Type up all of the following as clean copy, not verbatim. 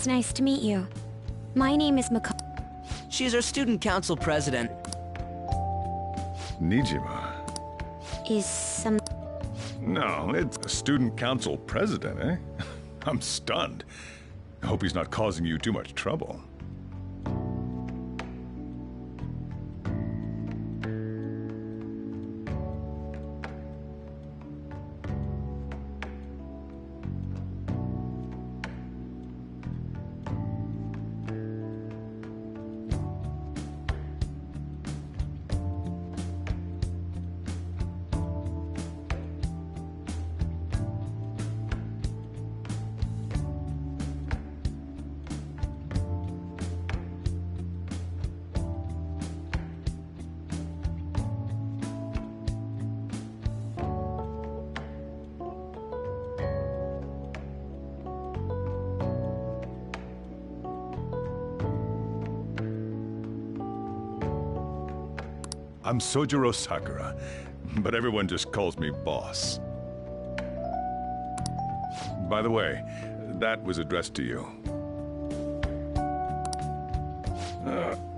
It's nice to meet you. My name is She's our student council president. Nijima. Is some... No, it's a student council president, eh? I'm stunned. I hope he's not causing you too much trouble. I'm Sojiro Sakura, but everyone just calls me Boss. By the way, that was addressed to you.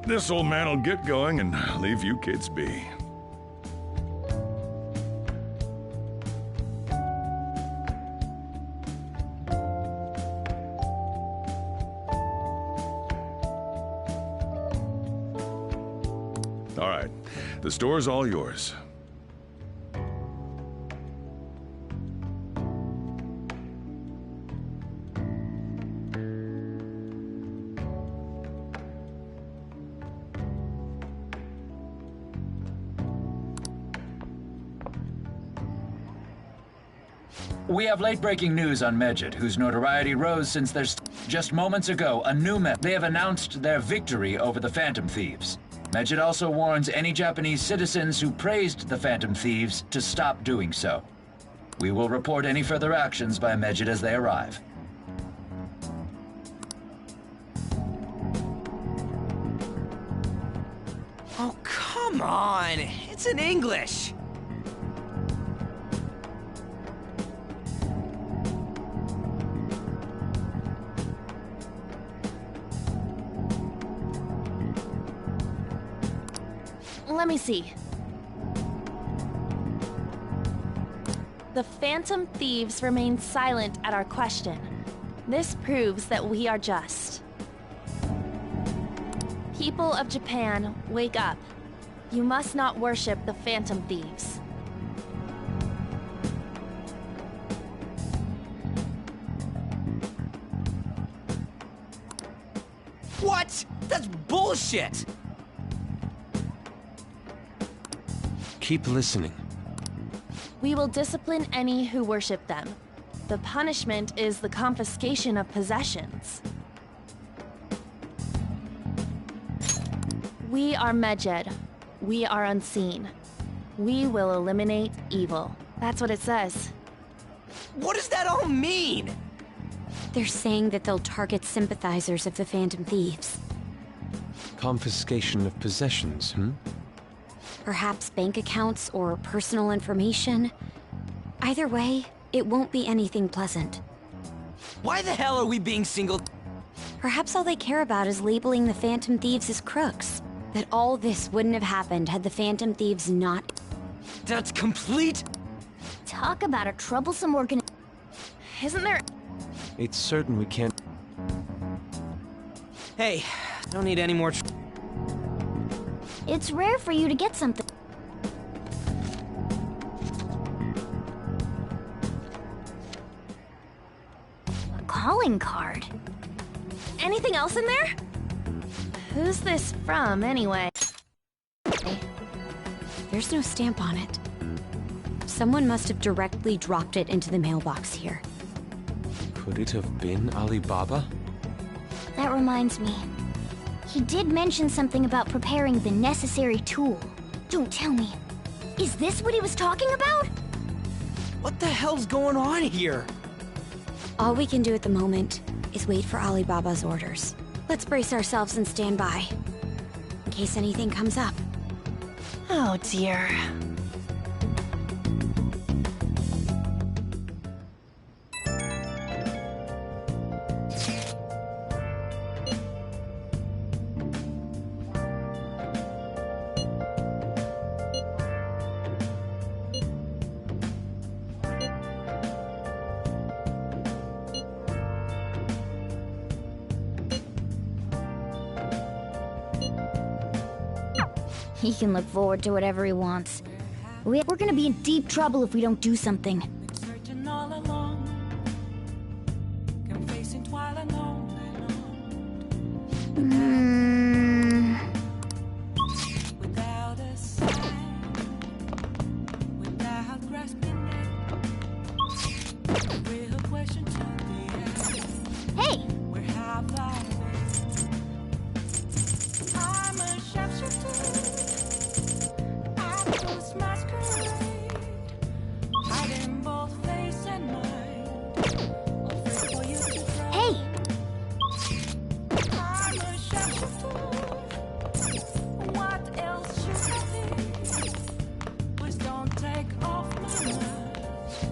This old man will get going and leave you kids be. All right, the store's all yours. We have late-breaking news on Medjed, whose notoriety rose since there's just moments ago they have announced their victory over the Phantom Thieves. Medjed also warns any Japanese citizens who praised the Phantom Thieves to stop doing so. We will report any further actions by Medjed as they arrive. Oh, come on! It's in English! Let me see. The Phantom Thieves remain silent at our question. This proves that we are just. People of Japan, wake up. You must not worship the Phantom Thieves. What? That's bullshit! Keep listening. We will discipline any who worship them. The punishment is the confiscation of possessions. We are Medjed. We are unseen. We will eliminate evil. That's what it says. What does that all mean? They're saying that they'll target sympathizers of the Phantom Thieves. Confiscation of possessions, Perhaps bank accounts or personal information. Either way, it won't be anything pleasant. Why the hell are we being singled? Perhaps all they care about is labeling the Phantom Thieves as crooks. That all this wouldn't have happened had the Phantom Thieves not... That's complete... Talk about a troublesome Isn't there... It's certain we can't... Hey, don't need any more It's rare for you to get something. A calling card. Anything else in there? Who's this from, anyway? There's no stamp on it. Someone must have directly dropped it into the mailbox here. Could it have been Alibaba? That reminds me. He did mention something about preparing the necessary tool. Don't tell me. Is this what he was talking about? What the hell's going on here? All we can do at the moment is wait for Alibaba's orders. Let's brace ourselves and stand by, in case anything comes up. Oh dear. He can look forward to whatever he wants. We're gonna be in deep trouble if we don't do something. Searching all along, confessing while alone and on. Without a sign, without grasping it, a real question to be asked. Hey! Where have I been? I'm a sharpshooter. I post masquerade, hiding both face and mind. Afraid for you to try. Hey! I'm a sharpshooter. What else should I be? Please don't take off my mind.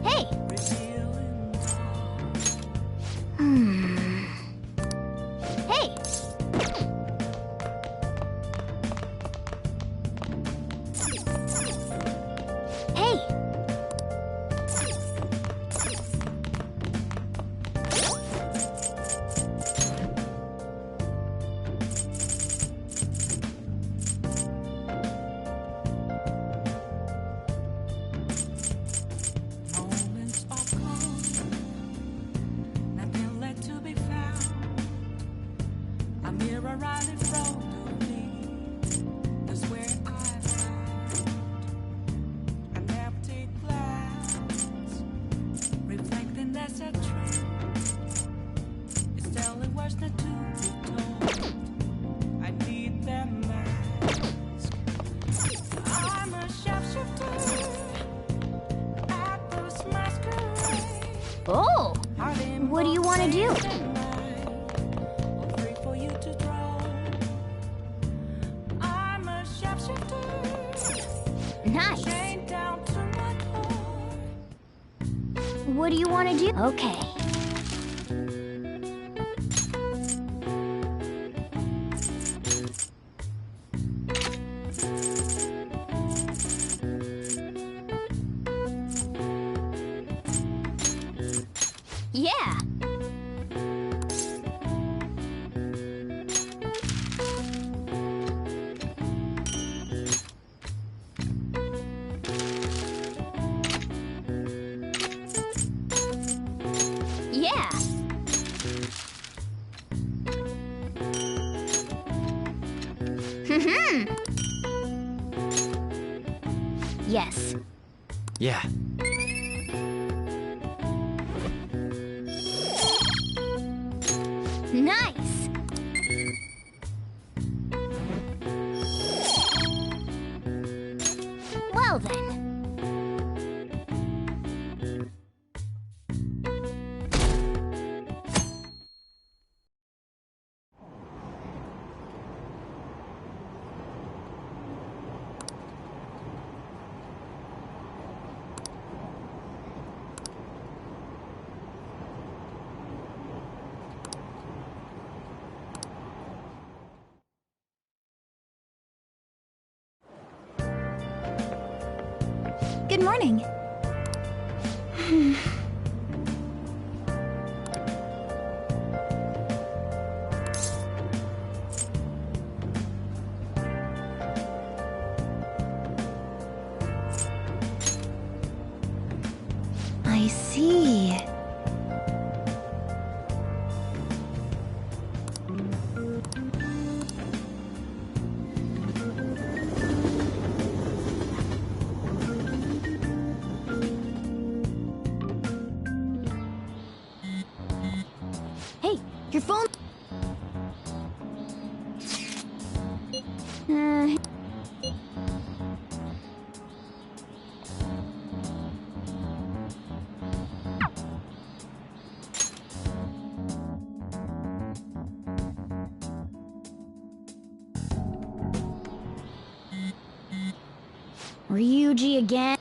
Hey! Revealing Hey! Hey! moments of calm, nothing left to be found. A mirror right in front of me, that's where I found an empty glass, reflecting as a tree. It's telling words not to be told. I need them mask. I'm a sharpshooter. At those masquerade. Oh! Hiding What do you want to do? both face and mind. Free for you to draw. I'm a sharpshooter. Nice! Chained down to my core. What do you want to do? Okay. Yeah! Yeah! Yes. Yeah. Nice! Well then. Good morning. I see. Hey, your phone. Ryuji again.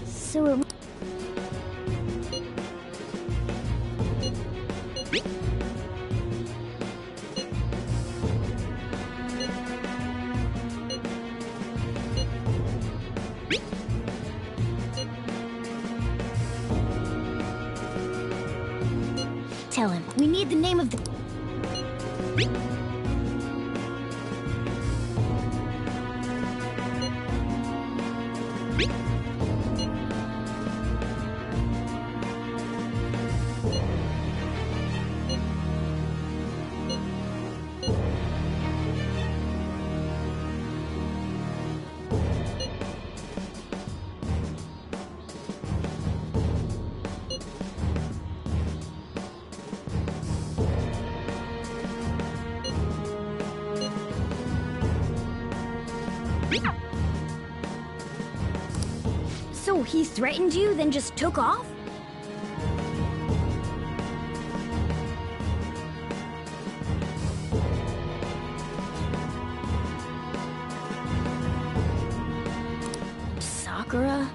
So it... Tell him, we need the name of the... So he threatened you, then just took off? Sakura?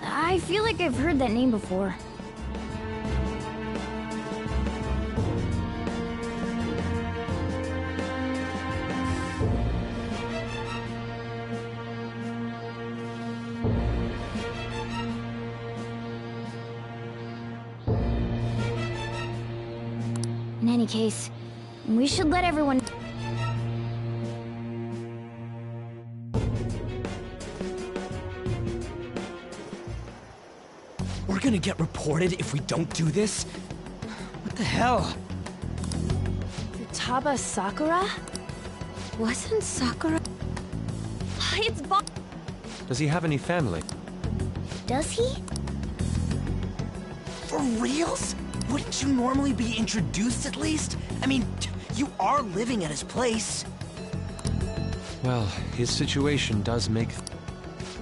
I feel like I've heard that name before. In any case, we should let everyone... We're gonna get reported if we don't do this? What the hell? Futaba Sakura? Wasn't Sakura... It's Bob. Does he have any family? Does he? For reals? Wouldn't you normally be introduced at least? I mean, you are living at his place. Well, his situation does make...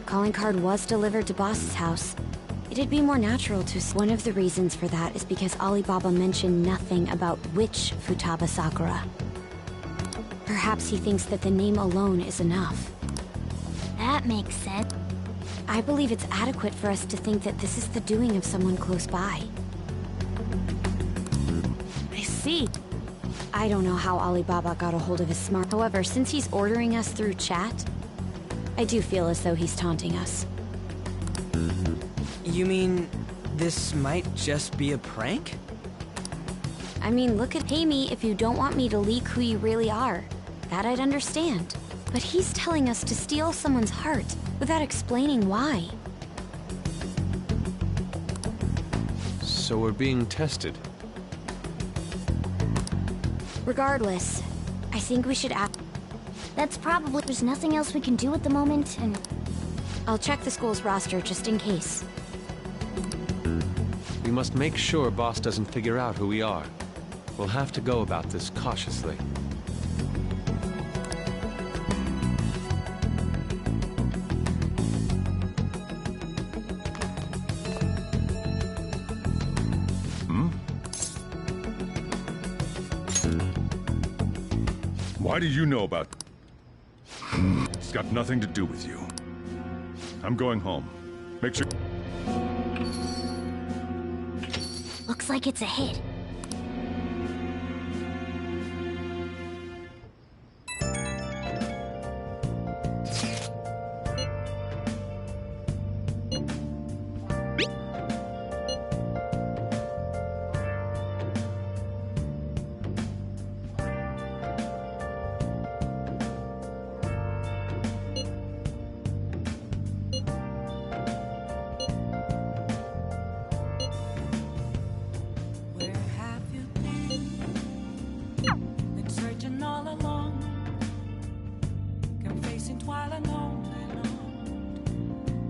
Calling card was delivered to Boss's house. It'd be more natural to... One of the reasons for that is because Alibaba mentioned nothing about which Futaba Sakura. Perhaps he thinks that the name alone is enough. That makes sense. I believe it's adequate for us to think that this is the doing of someone close by. I see. I don't know how Alibaba got a hold of his smart... However, since he's ordering us through chat, I do feel as though he's taunting us. You mean, this might just be a prank? I mean, look at... Pay me if you don't want me to leak who you really are. That I'd understand. But he's telling us to steal someone's heart without explaining why. So we're being tested. Regardless, I think we should act... That's probably... There's nothing else we can do at the moment, and... I'll check the school's roster just in case. We must make sure Boss doesn't figure out who we are. We'll have to go about this cautiously. Why do you know about... It's got nothing to do with you. I'm going home. Make sure... Looks like it's a hit. Where have you been searching all along, confessing while alone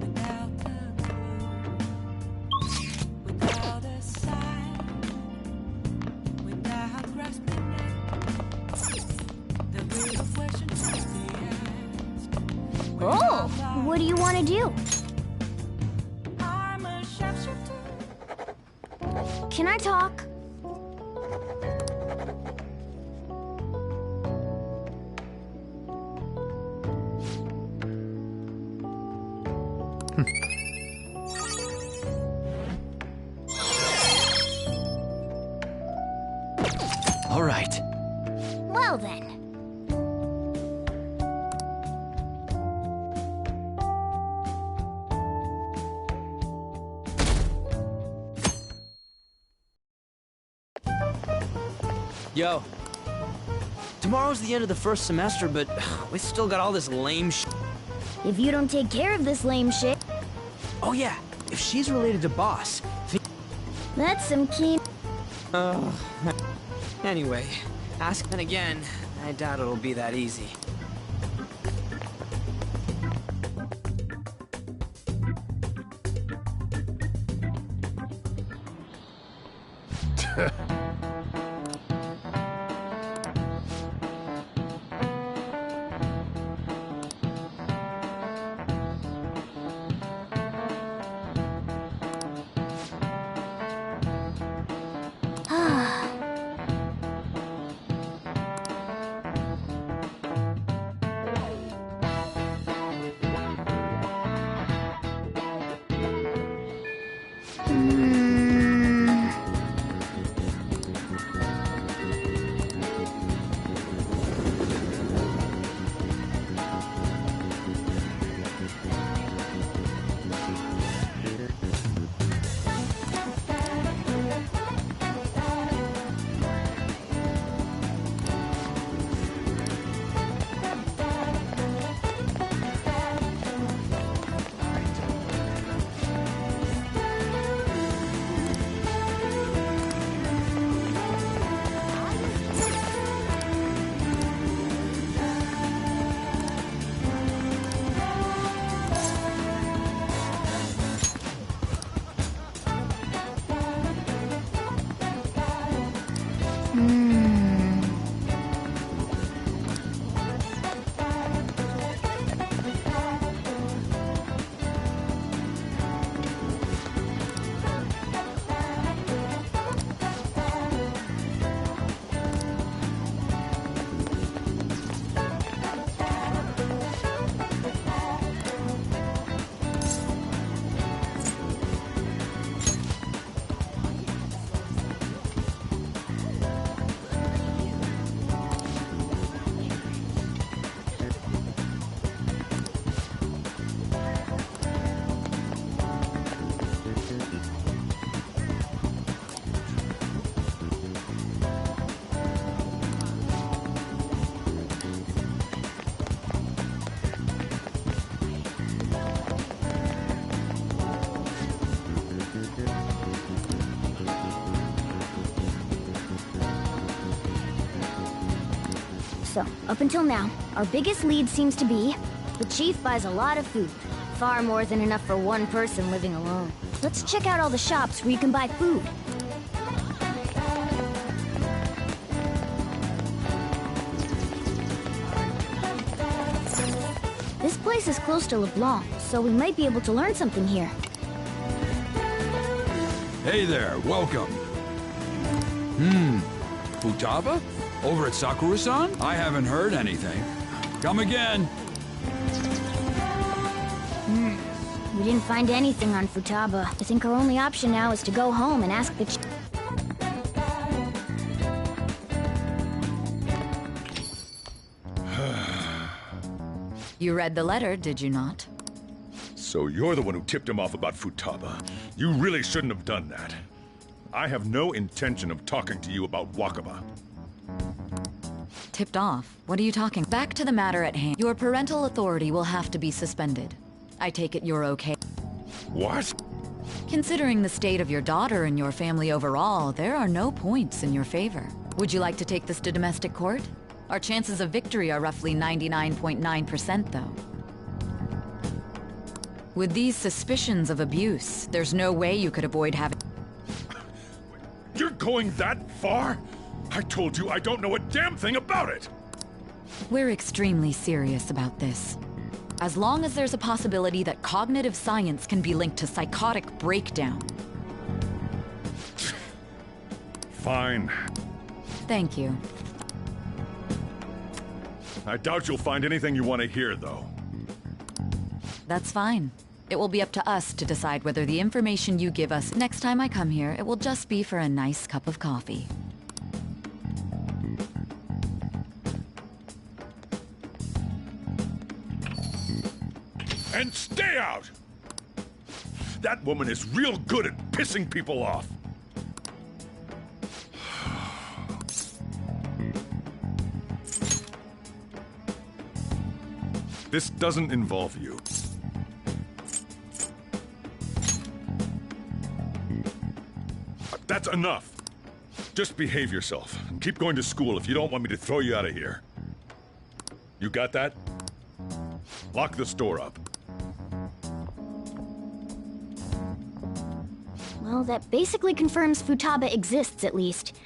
without a clue, without a sign, without grasping it. The real question must be asked. Oh! What do you want to do? I'm a sharpshooter. Can I talk? All right. Well then. Yo. Tomorrow's the end of the first semester, but we still got all this lame shit. If you don't take care of this lame shit, Oh yeah, if she's related to Boss. that's some keen. Anyway, ask then again. I doubt it'll be that easy. So, up until now, our biggest lead seems to be the chief buys a lot of food. Far more than enough for one person living alone. Let's check out all the shops where you can buy food. This place is close to LeBlanc, so we might be able to learn something here. Hey there, welcome. Futaba? Over at Sakura-san? I haven't heard anything. Come again. We didn't find anything on Futaba. I think our only option now is to go home and ask the You read the letter, did you not? So you're the one who tipped him off about Futaba. You really shouldn't have done that. I have no intention of talking to you about Wakaba. Tipped off? What are you talking? Back to the matter at hand. Your parental authority will have to be suspended. I take it you're okay. What? Considering the state of your daughter and your family overall, there are no points in your favor. Would you like to take this to domestic court? Our chances of victory are roughly 99.9%, though. With these suspicions of abuse, there's no way you could avoid having... You're going that far? I told you I don't know a damn thing about it! We're extremely serious about this. As long as there's a possibility that cognitive science can be linked to psychotic breakdown. Fine. Thank you. I doubt you'll find anything you want to hear, though. That's fine. It will be up to us to decide whether the information you give us next time I come here, it will just be for a nice cup of coffee. And stay out! That woman is real good at pissing people off. This doesn't involve you. That's enough. Just behave yourself and keep going to school if you don't want me to throw you out of here. You got that? Lock the store up. Well, that basically confirms Futaba exists, at least.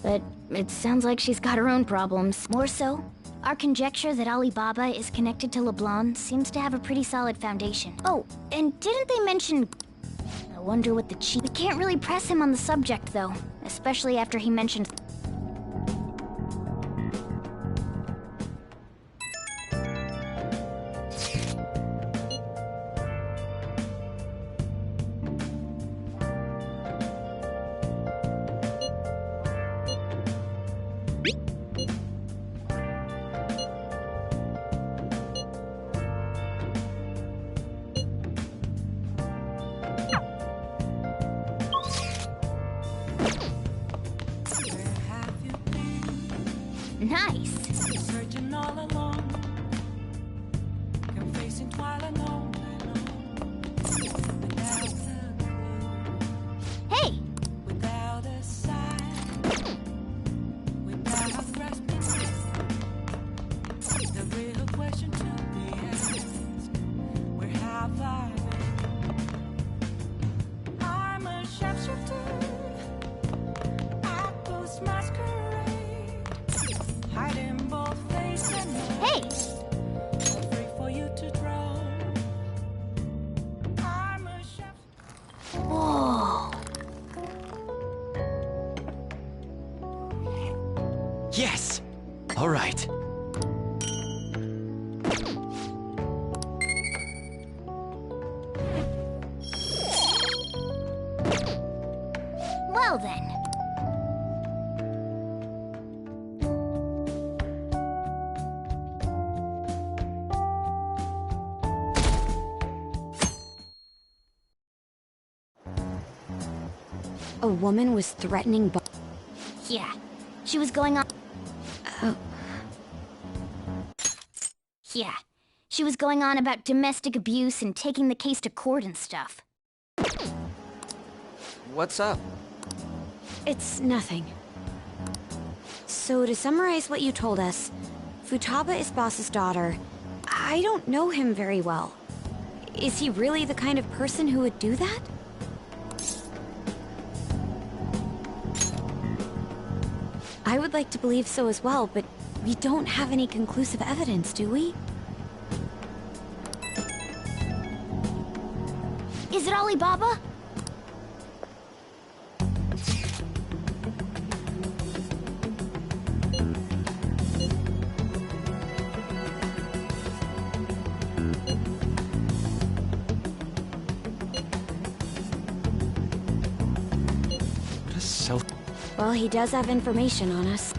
But it sounds like she's got her own problems. More so, our conjecture that Alibaba is connected to LeBlanc seems to have a pretty solid foundation. Oh, and didn't they mention... I wonder what the chief... We can't really press him on the subject, though. Especially after he mentioned... Nice. Searching all alone, confessing twilight long, without a clue, Hey! without a sign, without a grasping. The real question to be asked: where have I been? I'm a sharpshooter. I post masquerade, hiding both face and nose. Hey! Free for you to draw. I'm a chef. Whoa! Yes! All right. Well then. A woman was threatening Yeah. She was going on... Yeah. She was going on about domestic abuse and taking the case to court and stuff. What's up? It's nothing. So to summarize what you told us, Futaba is Boss's daughter. I don't know him very well. Is he really the kind of person who would do that? I would like to believe so as well, but we don't have any conclusive evidence, do we? Is it Alibaba? What a self... Well, he does have information on us.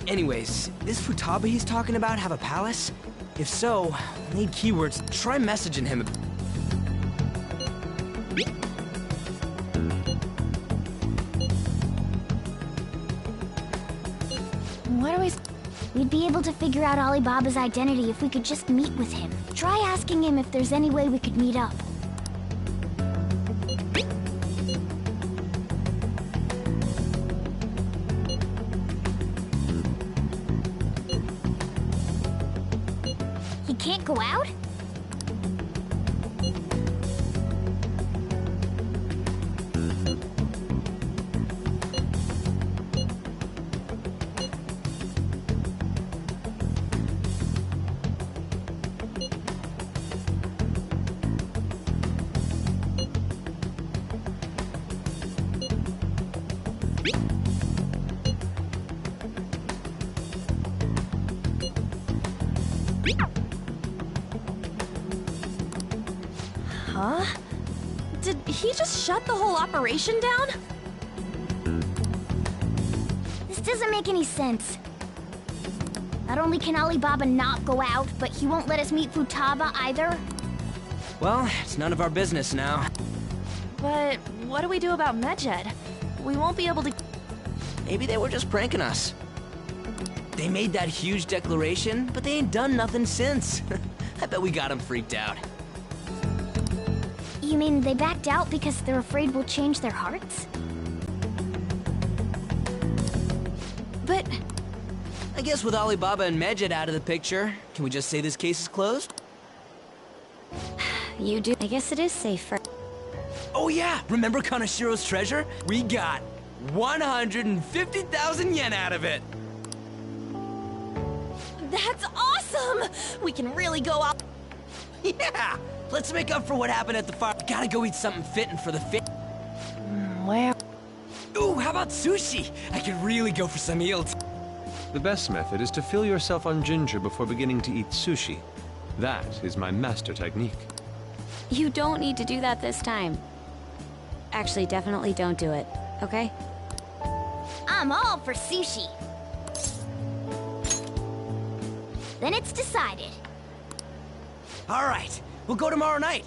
Anyways, this Futaba he's talking about have a palace? If so, I need keywords. Try messaging him. What are we... We'd be able to figure out Alibaba's identity if we could just meet with him. Try asking him if there's any way we could meet up. He can't go out? Huh? Did he just shut the whole operation down? This doesn't make any sense. Not only can Alibaba not go out, but he won't let us meet Futaba either. Well, it's none of our business now. But what do we do about Medjed? We won't be able to... Maybe they were just pranking us. They made that huge declaration, but they ain't done nothing since. I bet we got him freaked out. You mean they backed out because they're afraid we'll change their hearts? But... I guess with Alibaba and Medjed out of the picture, can we just say this case is closed? You do. I guess it is safer. Oh yeah, remember Kanashiro's treasure? We got 150,000 yen out of it! That's awesome! We can really go out. Yeah! Let's make up for what happened at the farm. Gotta go eat something fitting for the fit. Where? Ooh, how about sushi? I could really go for some meals. The best method is to fill yourself on ginger before beginning to eat sushi. That is my master technique. You don't need to do that this time. Actually, definitely don't do it, okay? I'm all for sushi. Then it's decided. All right, we'll go tomorrow night.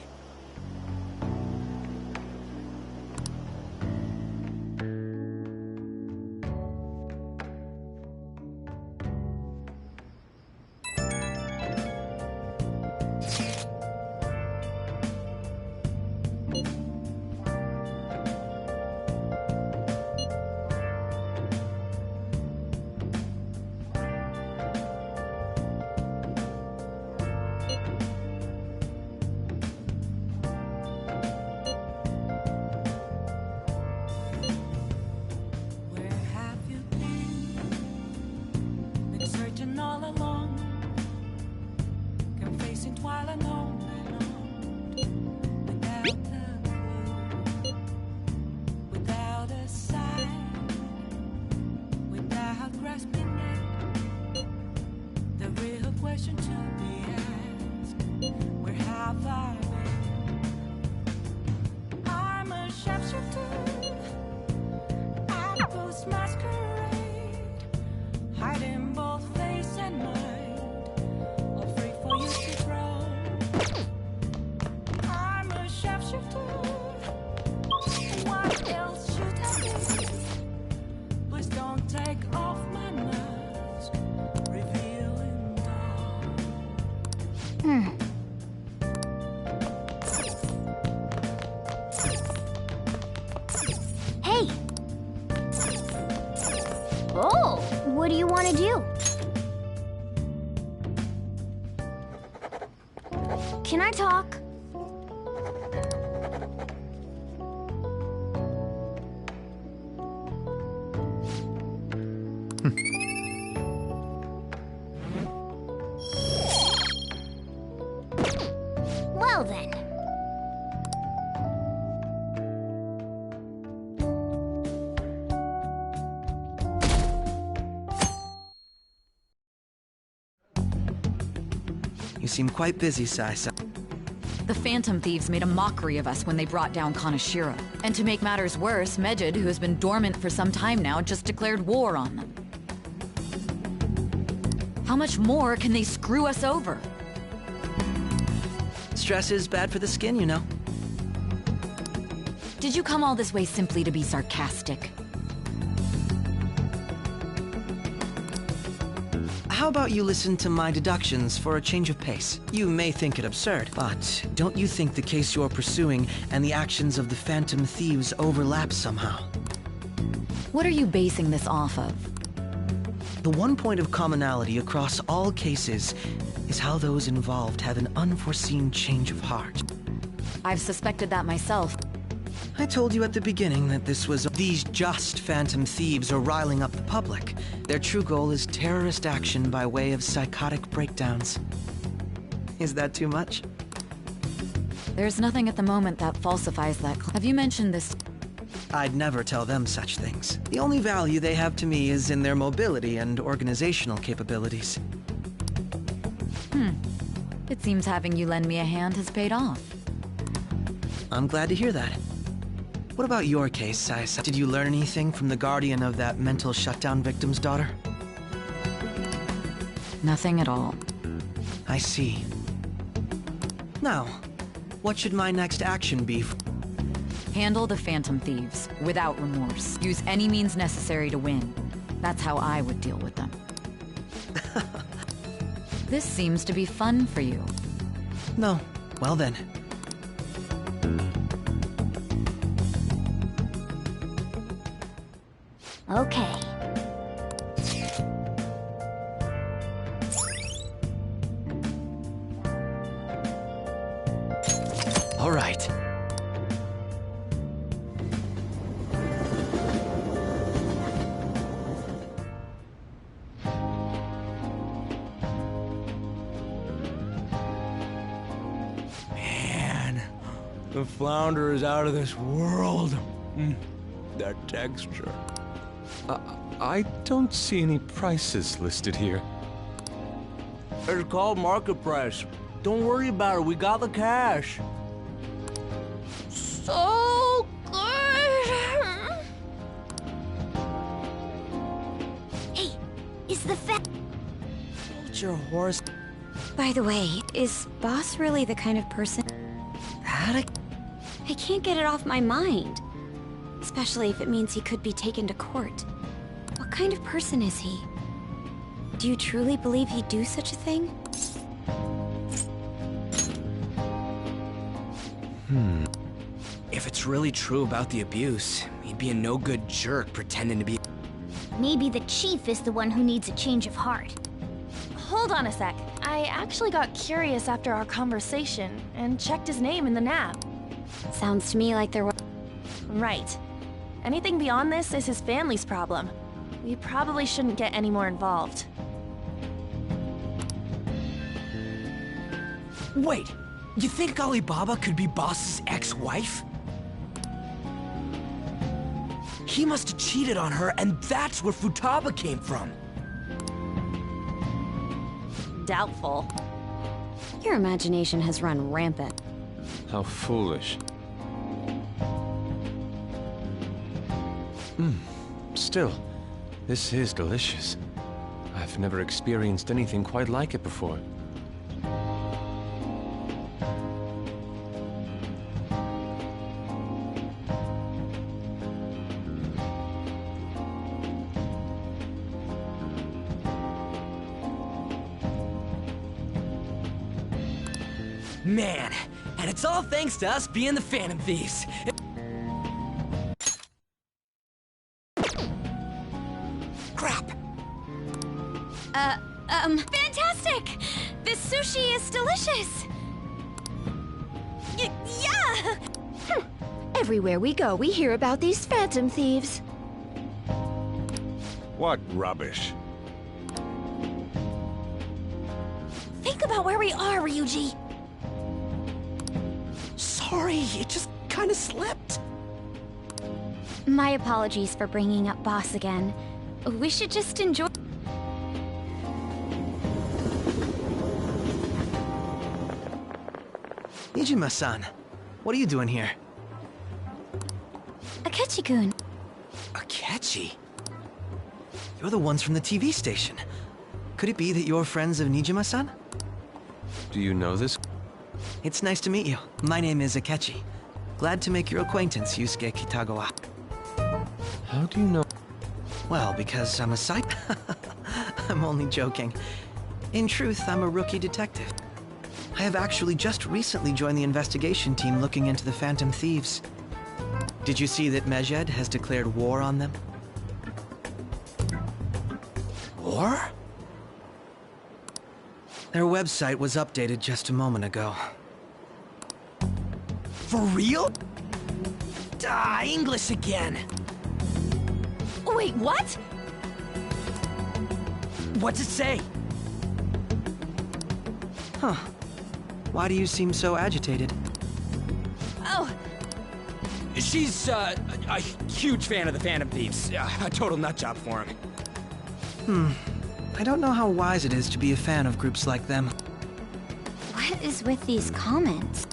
Where have you been? Been searching all along, confessing while alone without a clue, without a sign, without grasping it. The real question to be asked: where have I been? I'm a sharpshooter. Apples masquerade, hiding both face and mind, afraid for you to grow. I'm a sharpshooter. What else should I be? Please don't take off my mask, revealing dawn. Hey! Oh, what do you want to do? Can I talk? Well then. You seem quite busy, Sai-san. The Phantom Thieves made a mockery of us when they brought down Kanashiro. And to make matters worse, Medjed, who has been dormant for some time now, just declared war on them. How much more can they screw us over? Stress is bad for the skin, you know. Did you come all this way simply to be sarcastic? How about you listen to my deductions for a change of pace? You may think it absurd, but don't you think the case you're pursuing and the actions of the Phantom Thieves overlap somehow? What are you basing this off of? The one point of commonality across all cases is how those involved have an unforeseen change of heart. I've suspected that myself. I told you at the beginning that this was... These just Phantom Thieves are riling up the public. Their true goal is terrorist action by way of psychotic breakdowns. Is that too much? There's nothing at the moment that falsifies that. Have you mentioned this? I'd never tell them such things. The only value they have to me is in their mobility and organizational capabilities. It seems having you lend me a hand has paid off. I'm glad to hear that. What about your case, Sai-san? Did you learn anything from the guardian of that mental shutdown victim's daughter? Nothing at all. I see. Now, what should my next action be? Handle the Phantom Thieves, without remorse. Use any means necessary to win. That's how I would deal with them. This seems to be fun for you. No. Well then. Okay. All right. Man, the flounder is out of this world. That texture. I don't see any prices listed here. It's called market price. Don't worry about it, we got the cash. So good. Hey, is the Hold your horse. By the way, is Boss really the kind of person... That I can't get it off my mind. Especially if it means he could be taken to court. What kind of person is he? Do you truly believe he'd do such a thing? If it's really true about the abuse, he'd be a no-good jerk pretending to be... Maybe the chief is the one who needs a change of heart. Hold on a sec. I actually got curious after our conversation and checked his name in the nav. Sounds to me like there was... Right. Anything beyond this is his family's problem. We probably shouldn't get any more involved. Wait, you think Alibaba could be Boss's ex-wife? He must have cheated on her, and that's where Futaba came from. Doubtful. Your imagination has run rampant. How foolish. Still, this is delicious. I've never experienced anything quite like it before. Man, and it's all thanks to us being the Phantom Thieves. Crap. Fantastic! This sushi is delicious! Yeah! Everywhere we go, we hear about these phantom thieves. What rubbish. Think about where we are, Ryuji. Sorry, it just kind of slipped. My apologies for bringing up Boss again. We should just enjoy... Nijima-san, what are you doing here? Akechi-kun. Akechi? You're the ones from the TV station. Could it be that you're friends of Nijima-san? Do you know this? It's nice to meet you. My name is Akechi. Glad to make your acquaintance, Yusuke Kitagawa. How do you know? Well, because I'm a psych... I'm only joking. In truth, I'm a rookie detective. I have actually just recently joined the investigation team looking into the Phantom Thieves. Did you see that Mejed has declared war on them? War? Their website was updated just a moment ago. For real? English again. Wait, what? What's it say? Huh. Why do you seem so agitated? Oh, She's, a huge fan of the Phantom Thieves. A total nutjob for him. I don't know how wise it is to be a fan of groups like them. What is with these comments?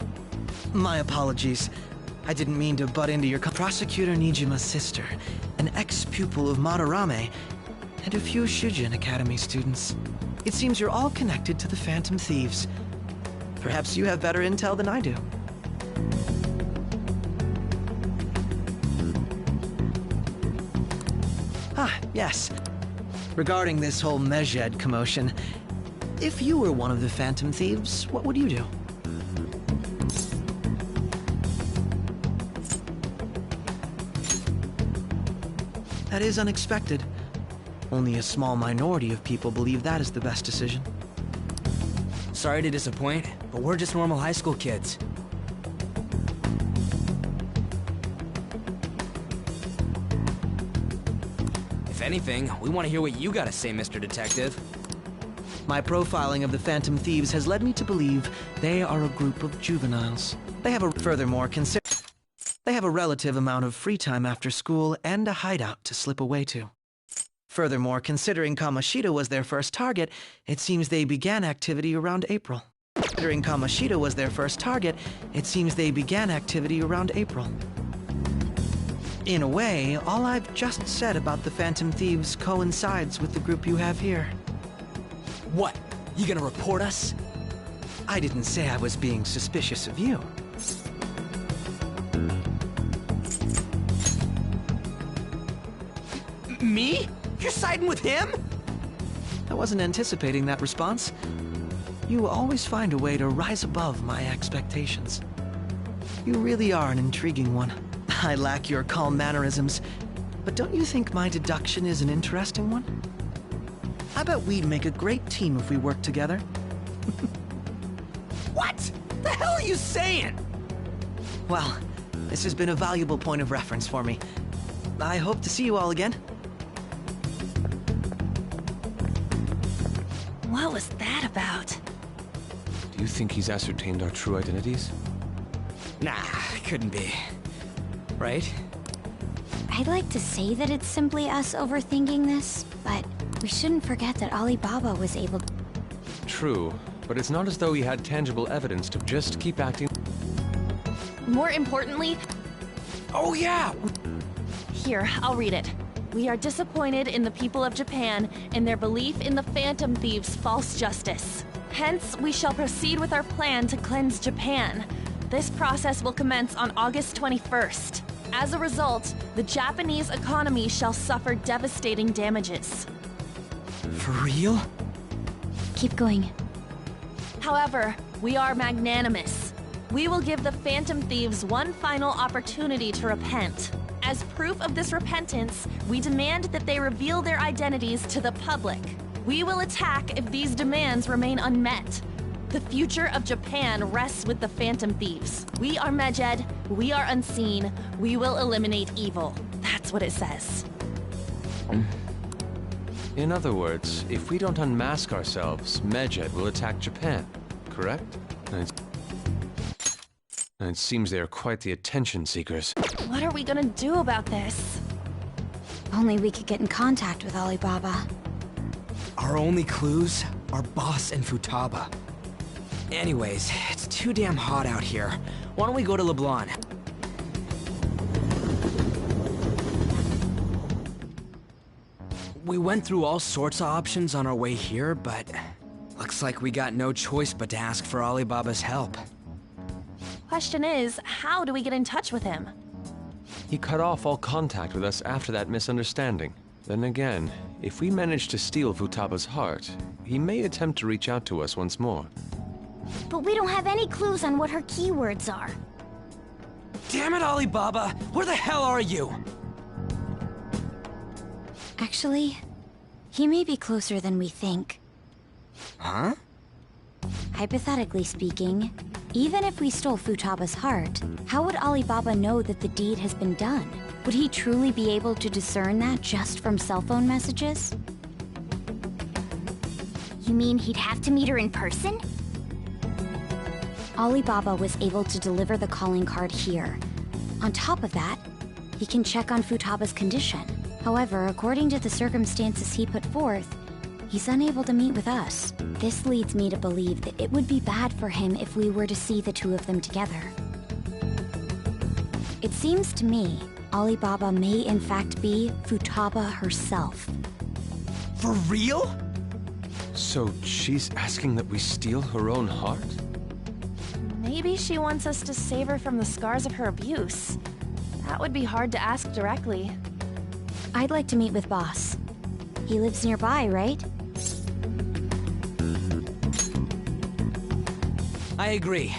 My apologies. I didn't mean to butt into your... Prosecutor Nijima's sister, an ex-pupil of Madarame, and a few Shujin Academy students. It seems you're all connected to the Phantom Thieves. Perhaps you have better intel than I do. Yes. Regarding this whole Mejed commotion, if you were one of the Phantom Thieves, what would you do? That is unexpected. Only a small minority of people believe that is the best decision. Sorry to disappoint, but we're just normal high school kids. If anything, we want to hear what you gotta say, Mr. Detective. My profiling of the Phantom Thieves has led me to believe they are a group of juveniles. They have a relative amount of free time after school and a hideout to slip away to. Furthermore, considering Kamoshida was their first target, it seems they began activity around April. In a way, all I've just said about the Phantom Thieves coincides with the group you have here. What? You gonna report us? I didn't say I was being suspicious of you. Me? You're siding with him? I wasn't anticipating that response. You always find a way to rise above my expectations. You really are an intriguing one. I lack your calm mannerisms, but don't you think my deduction is an interesting one? I bet we'd make a great team if we worked together. What? The hell are you saying? Well, this has been a valuable point of reference for me. I hope to see you all again. What was that about? Do you think he's ascertained our true identities? Nah, couldn't be. Right? I'd like to say that it's simply us overthinking this, but we shouldn't forget that Alibaba was able to... True, but it's not as though he had tangible evidence to just keep acting. More importantly... Oh yeah! Here, I'll read it. We are disappointed in the people of Japan in their belief in the Phantom Thieves' false justice. Hence, we shall proceed with our plan to cleanse Japan. This process will commence on August 21st. As a result, the Japanese economy shall suffer devastating damages. For real? Keep going. However, we are magnanimous. We will give the Phantom Thieves one final opportunity to repent. As proof of this repentance, we demand that they reveal their identities to the public. We will attack if these demands remain unmet. The future of Japan rests with the Phantom Thieves. We are Medjed, we are unseen, we will eliminate evil. That's what it says. In other words, if we don't unmask ourselves, Medjed will attack Japan, correct? And it seems they are quite the attention seekers. What are we gonna do about this? Only we could get in contact with Alibaba. Our only clues are Boss and Futaba. Anyways, it's too damn hot out here. Why don't we go to LeBlanc? We went through all sorts of options on our way here, but looks like we got no choice but to ask for Alibaba's help. Question is, how do we get in touch with him? He cut off all contact with us after that misunderstanding. Then again, if we manage to steal Futaba's heart, he may attempt to reach out to us once more. But we don't have any clues on what her keywords are. Damn it, Alibaba! Where the hell are you? Actually, he may be closer than we think. Huh? Hypothetically speaking, even if we stole Futaba's heart, how would Alibaba know that the deed has been done? Would he truly be able to discern that just from cell phone messages? You mean he'd have to meet her in person? Alibaba was able to deliver the calling card here. On top of that, he can check on Futaba's condition. However, according to the circumstances he put forth, he's unable to meet with us. This leads me to believe that it would be bad for him if we were to see the two of them together. It seems to me Alibaba may in fact be Futaba herself. For real? So she's asking that we steal her own heart? Maybe she wants us to save her from the scars of her abuse. That would be hard to ask directly. I'd like to meet with Boss. He lives nearby, right? I agree.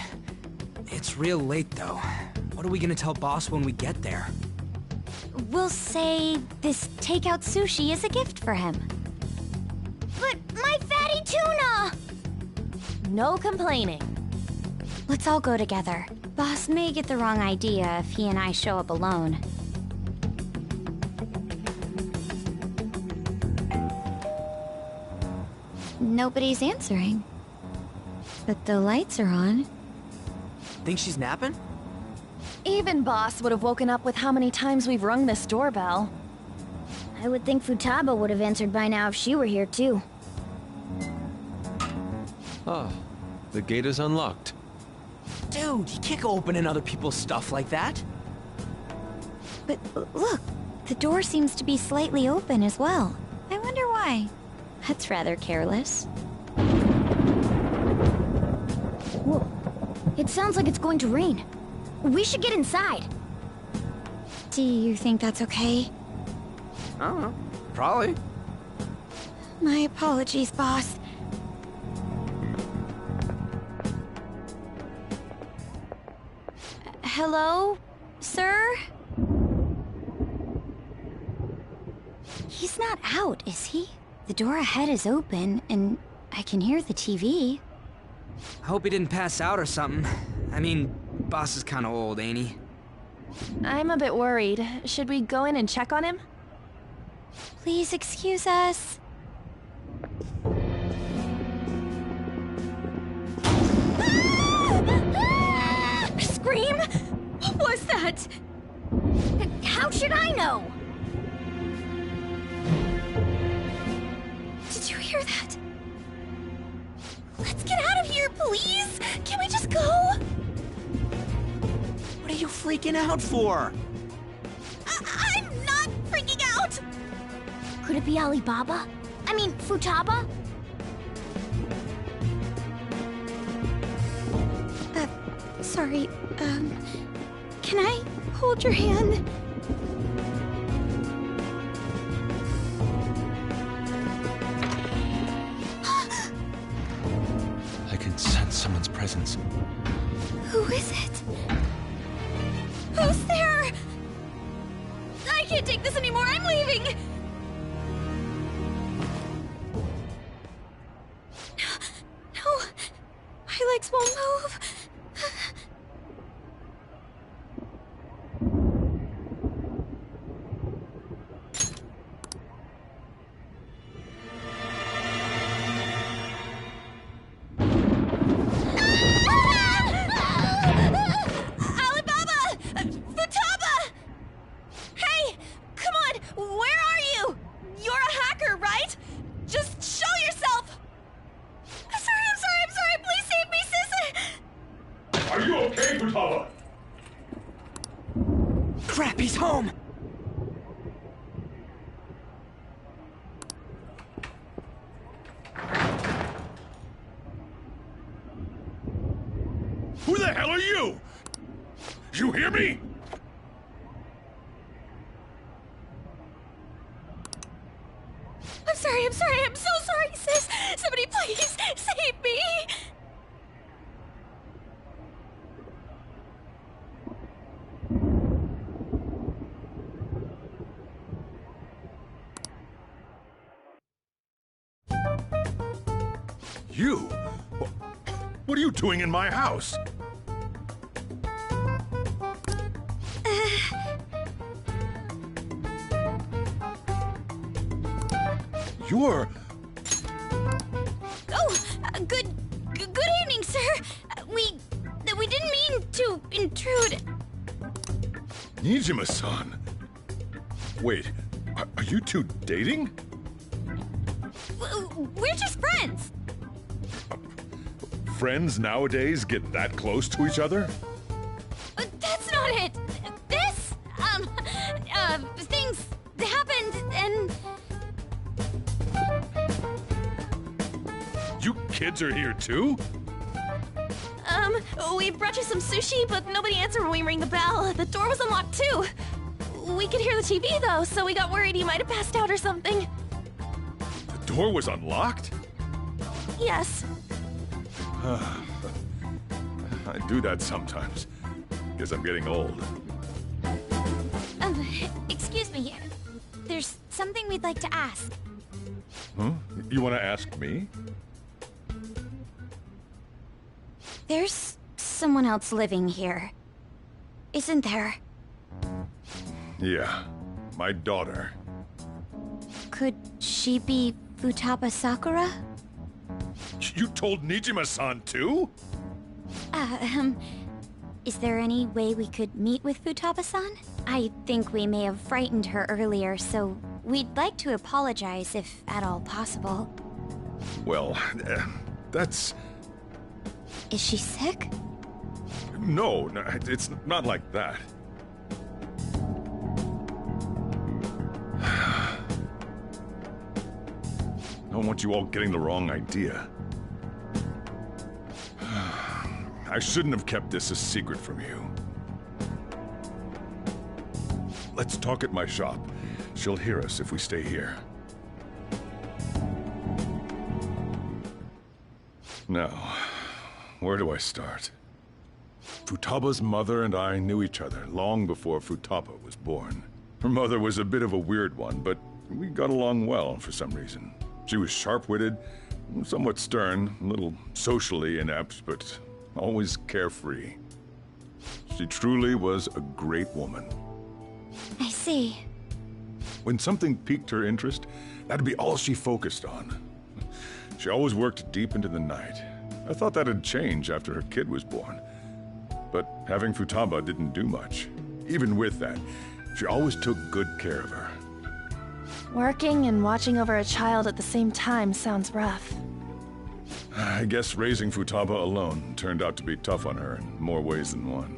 It's real late, though. What are we gonna tell Boss when we get there? We'll say this takeout sushi is a gift for him. But my fatty tuna! No complaining. Let's all go together. Boss may get the wrong idea if he and I show up alone. Nobody's answering. But the lights are on. Think she's napping? Even Boss would have woken up with how many times we've rung this doorbell. I would think Futaba would have answered by now if she were here too. Ah, the gate is unlocked. Dude, you can't go opening other people's stuff like that. But look, the door seems to be slightly open as well. I wonder why. That's rather careless. Whoa. It sounds like it's going to rain. We should get inside. Do you think that's okay? I don't know. Probably. My apologies, boss. Hello, sir? He's not out, is he? The door ahead is open, and I can hear the TV. I hope he didn't pass out or something. I mean, boss is kinda old, ain't he? I'm a bit worried. Should we go in and check on him? Please excuse us. Scream? What was that? How should I know? Did you hear that? Let's get out of here, please! Can we just go? What are you freaking out for? I'm not freaking out! Could it be Alibaba? I mean, Futaba? Sorry, can I hold your hand? I can sense someone's presence. Who is it? Who's there? I can't take this anymore, I'm leaving! No, my legs won't move. Crap, he's home! Who the hell are you? You hear me? I'm so sorry, sis! Somebody please save me! You? What are you doing in my house? You're... Oh, good evening, sir. We didn't mean to intrude. Nijima-san. Wait, are you two dating? We're just friends. Friends nowadays get that close to each other? That's not it. This, things happened and... You kids are here too? We brought you some sushi, but nobody answered when we rang the bell. The door was unlocked too. We could hear the TV though, so we got worried he might have passed out or something. The door was unlocked? Yes. I do that sometimes. Guess I'm getting old. Excuse me. There's something we'd like to ask. Huh? You want to ask me? There's someone else living here, isn't there? Yeah, my daughter. Could she be Futaba Sakura? You told Nijima-san too? Is there any way we could meet with Futaba-san? I think we may have frightened her earlier, so we'd like to apologize if at all possible. Well, that's... Is she sick? No, it's not like that. I don't want you all getting the wrong idea. I shouldn't have kept this a secret from you. Let's talk at my shop. She'll hear us if we stay here. Now, where do I start? Futaba's mother and I knew each other long before Futaba was born. Her mother was a bit of a weird one, but we got along well for some reason. She was sharp-witted, somewhat stern, a little socially inept, but always carefree. She truly was a great woman. I see. When something piqued her interest, that'd be all she focused on. She always worked deep into the night. I thought that'd change after her kid was born. But having Futaba didn't do much. Even with that, she always took good care of her. Working and watching over a child at the same time sounds rough. I guess raising Futaba alone turned out to be tough on her in more ways than one.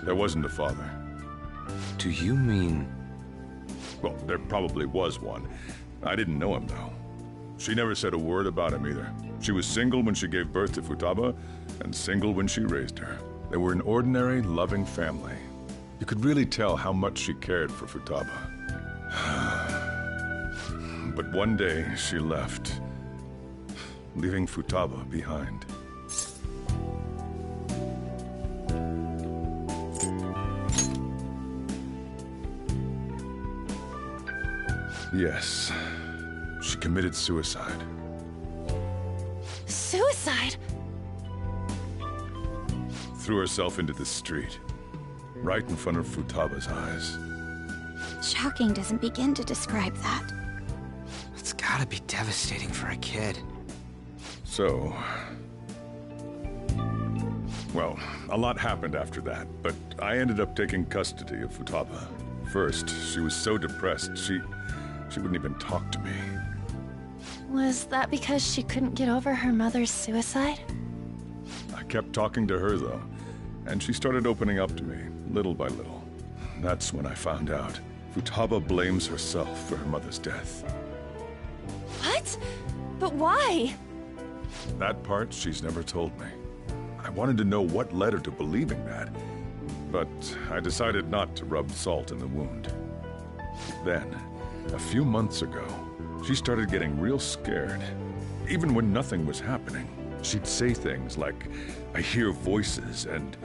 There wasn't a father. Do you mean... Well, there probably was one. I didn't know him, though. She never said a word about him either. She was single when she gave birth to Futaba, and single when she raised her. They were an ordinary, loving family. You could really tell how much she cared for Futaba. But one day, she left, leaving Futaba behind. Yes, she committed suicide. Suicide? Threw herself into the street, right in front of Futaba's eyes. Shocking doesn't begin to describe that. It's gotta be devastating for a kid. So... Well, a lot happened after that, but I ended up taking custody of Futaba. First, she was so depressed, she wouldn't even talk to me. Was that because she couldn't get over her mother's suicide? I kept talking to her, though, and she started opening up to me, little by little. That's when I found out. Futaba blames herself for her mother's death. What? But why? That part she's never told me. I wanted to know what led her to believing that, but I decided not to rub salt in the wound. Then, a few months ago, she started getting real scared. Even when nothing was happening, she'd say things like, "I hear voices," and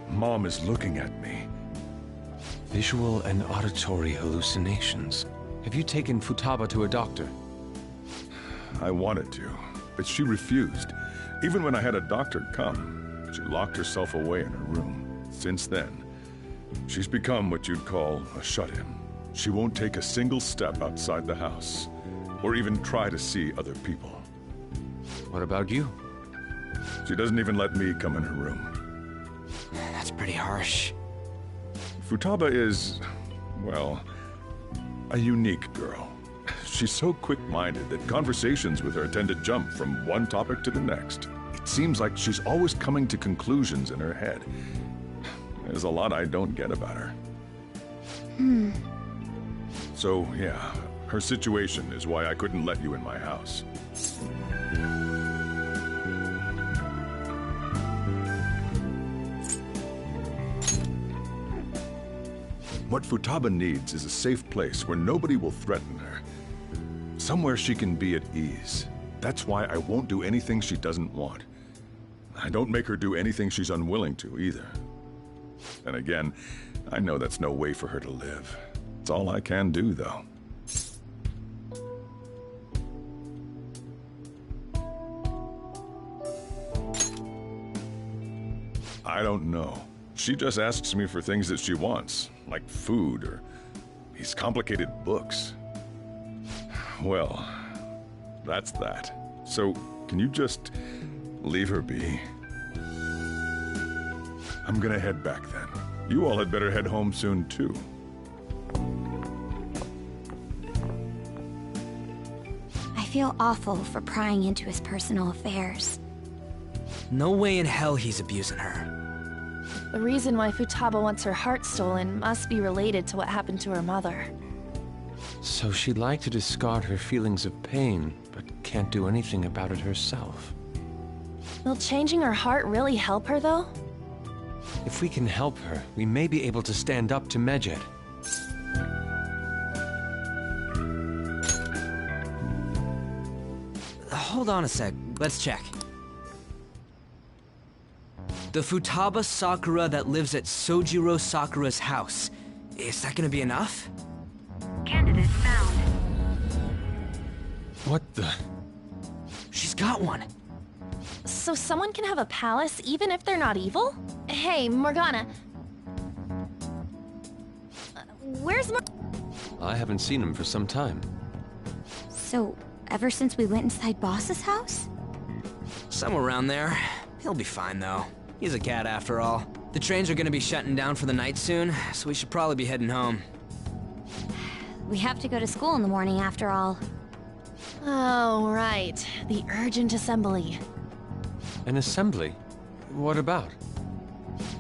"Mom is looking at me." Visual and auditory hallucinations. Have you taken Futaba to a doctor? I wanted to, but she refused. Even when I had a doctor come, she locked herself away in her room. Since then, she's become what you'd call a shut-in. She won't take a single step outside the house, or even try to see other people. What about you? She doesn't even let me come in her room. That's pretty harsh. Futaba is, well, a unique girl. She's so quick-minded that conversations with her tend to jump from one topic to the next. It seems like she's always coming to conclusions in her head. There's a lot I don't get about her. So, yeah, her situation is why I couldn't let you in my house. What Futaba needs is a safe place where nobody will threaten her. Somewhere she can be at ease. That's why I won't do anything she doesn't want. I don't make her do anything she's unwilling to, either. And again, I know that's no way for her to live. It's all I can do, though. I don't know. She just asks me for things that she wants, like food or these complicated books. Well, that's that. So, can you just leave her be? I'm gonna head back then. You all had better head home soon, too. I feel awful for prying into his personal affairs. No way in hell he's abusing her. The reason why Futaba wants her heart stolen must be related to what happened to her mother. So she'd like to discard her feelings of pain, but can't do anything about it herself. Will changing her heart really help her, though? If we can help her, we may be able to stand up to Medjed. Hold on a sec. Let's check. The Futaba Sakura that lives at Sojiro Sakura's house. Is that gonna be enough? Candidate found. What the? She's got one. So someone can have a palace even if they're not evil? Hey, Morgana. Where's I haven't seen him for some time. So, ever since we went inside Boss's house? Somewhere around there. He'll be fine, though. He's a cat, after all. The trains are gonna be shutting down for the night soon, so we should probably be heading home. We have to go to school in the morning, after all. Oh, right. The urgent assembly. An assembly? What about?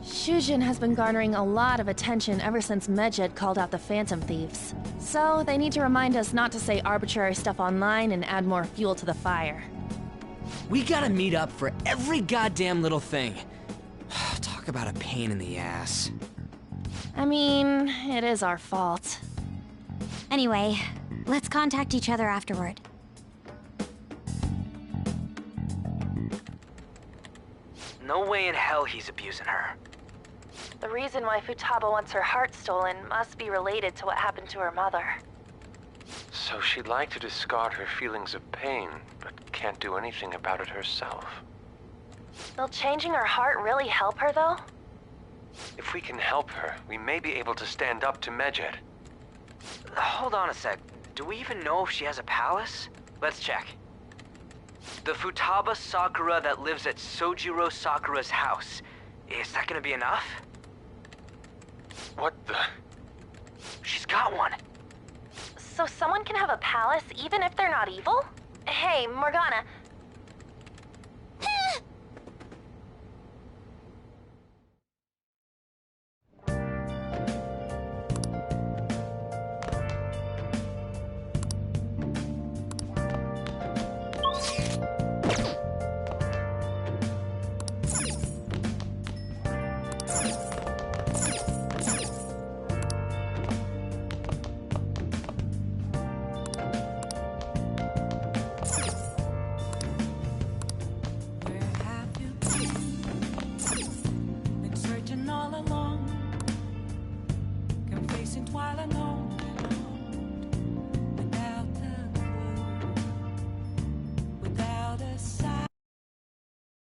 Shujin has been garnering a lot of attention ever since Medjed called out the Phantom Thieves. So, they need to remind us not to say arbitrary stuff online and add more fuel to the fire. We gotta meet up for every goddamn little thing. Talk about a pain in the ass. I mean, it is our fault. Anyway, let's contact each other afterward. No way in hell he's abusing her. The reason why Futaba wants her heart stolen must be related to what happened to her mother. So she'd like to discard her feelings of pain, but can't do anything about it herself. Will changing her heart really help her, though? If we can help her, we may be able to stand up to Medjed. Hold on a sec. Do we even know if she has a palace? Let's check. The Futaba Sakura that lives at Sojiro Sakura's house. Is that gonna be enough? What the? She's got one. So someone can have a palace even if they're not evil? Hey, Morgana. All along, confessing while I know